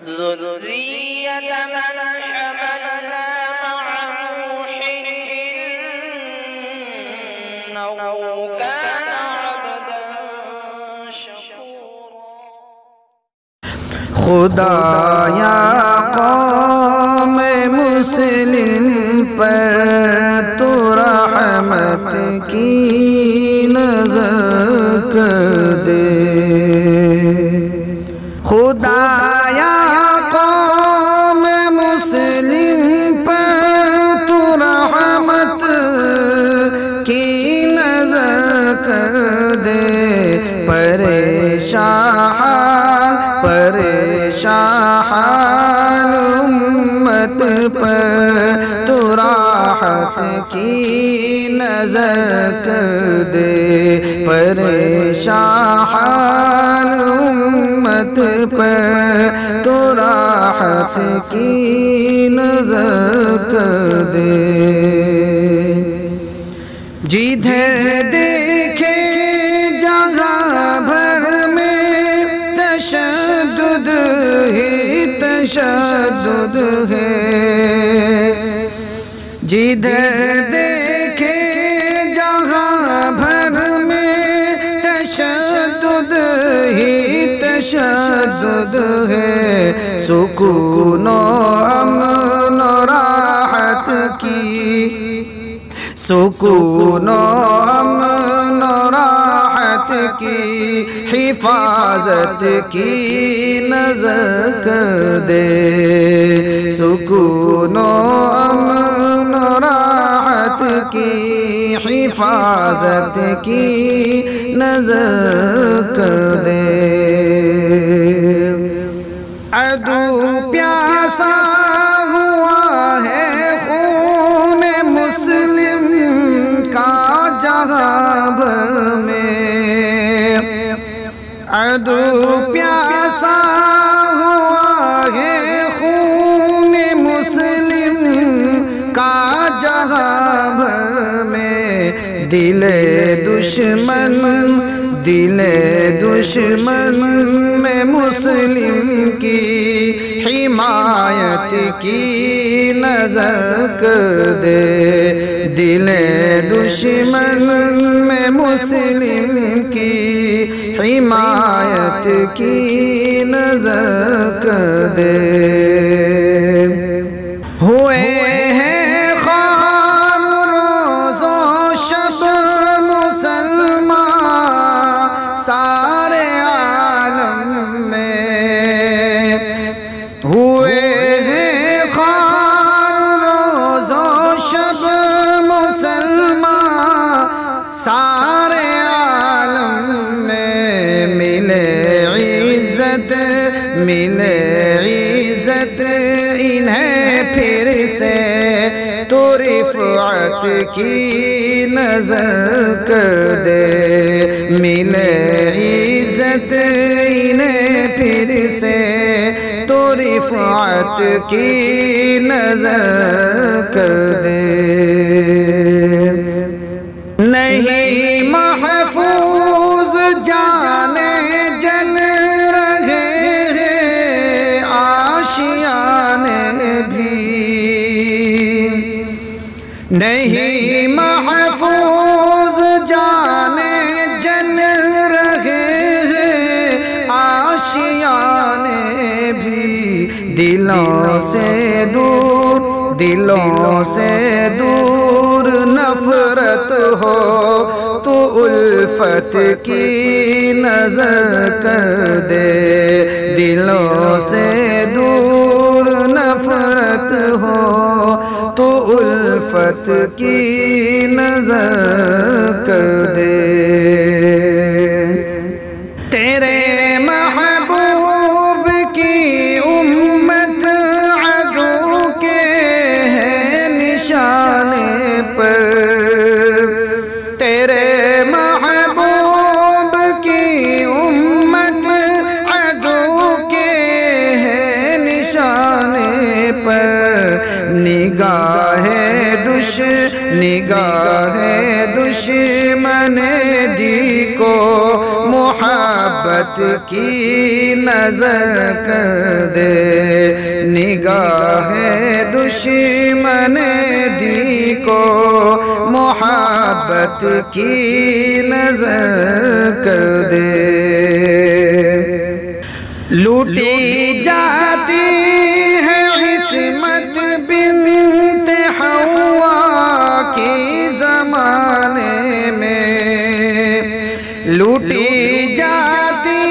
ذرية من حملنا مع نوح إنه كان عبدا شكورا۔ خدایا قوم مسلم پر تو رحمت کی نظر کر دے، خدایا قوم مسلم پر تو رحمت کی نظر کر دے، پریشان امت پر تو راحت کی نظر کر دے، پریشان امت پر تو راحت کی نظر کر دے۔ جدھر دیکھے جگہ بھر میں تشدد ہی تشدد ہے، جدھر دیکھے جگہ بھر میں تشدد ہی تشدد ہے، سکون و امن و راحت کی، سکون و امن و راحت کی حفاظت کی نظر کر دے، سکون و امن و راحت کی حفاظت کی نظر کر دے۔ عدو پیاسا ہوا ہے خون مسلم کا جہاں بھر میں، عدو پیاسا ہوا ہے خون مسلم کا جہاں بھر میں، دل دشمن میں مسلم کی حمایت کی نظر کر دے، دل دشمن میں مسلم کی حمایت کی نظر کر دے۔ ہوئے ہیں خوار روز و شب مسلمان سارے عالم میں، ہوئے ہیں خوار روز و شب مسلمان سارے عالم میں، ملے عزت انہیں پھر سے تو رفعت کی نظر کر دے، ملے عزت انہیں پھر سے تو رفعت کی نظر کر دے۔ نہیں محفوظ جانے جن رہے ہیں آشیانے بھی، نہیں محفوظ جانے جن رہے ہیں آشیانے بھی، دلوں سے دور نفرت ہو تو الفت کی نظر کر دے، دلوں سے دور نفرت ہو تو الفت کی نظر کر دے۔ تیرے محبوب کی امت عدو کے ہے نشانے پر، تیرے محبوب کی امت عدو کے ہے نشانے پر، نگاہ دشمن دی کو محبت کی نظر کر دے، دشمن دی کو محبت کی نظر کر دے۔ لوٹی جاتی ہے عصمت بنت حوا کی زمانے میں، لوٹی جاتی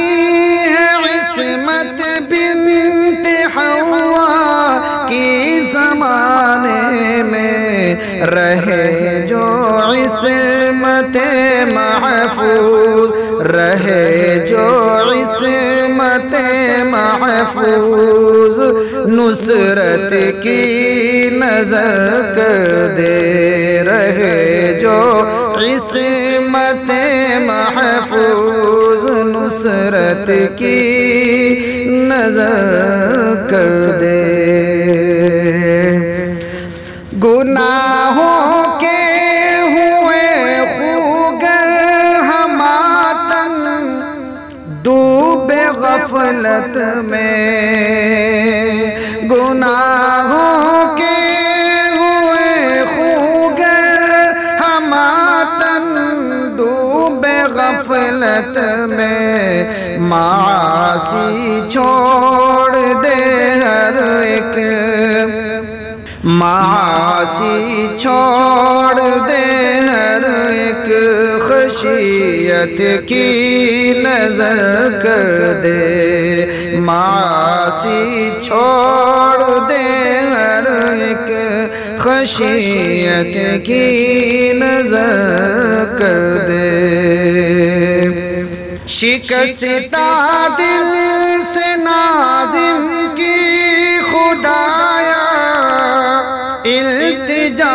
ہے عصمت بنت حوا کی زمانے میں، رہے جو عصمت محفوظ، رہے جو عصمت محفوظ، نصرت کی نظر کر دے، رہے جو عصمت محفوظ، نصرت کی نظر کر دے۔ گناہوں کے ہوئے خوگر ہماتن ڈوبے غفلت میں، گناہوں کے ہوئے خوگر ہماتن ڈوبے غفلت میں، معاصی چھوڑ دے ہر ایک، معاصی چھوڑ دے ہر ایک، خشیت کی نظر کر دے، معاصی چھوڑ دے ہر ایک، خشیت کی نظر کر دے۔ شکستہ دل سے ناظم کی خدایا التجا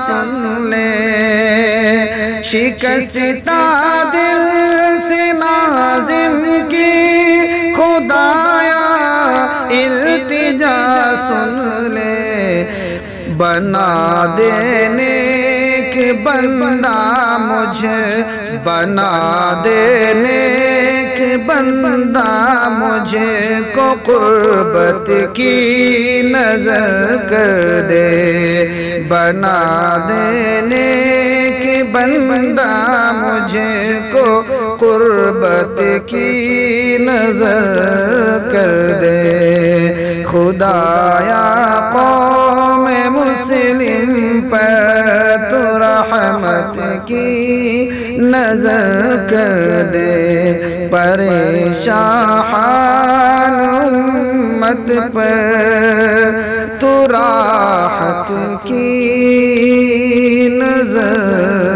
سن لے، شکستہ دل سے ناظم کی خدایا التجا سن لے، بنا دے نیک بندہ مجھے، بنا دے نیک بندہ مجھے کو، قربت کی نظر کر دے، بنا دے نیک بندہ مجھے کو، قربت کی نظر کر دے۔ خدایا قوم مسلم پر تو رحمت کی نظر کر دے، پریشان امت پر تو راحت کی نظر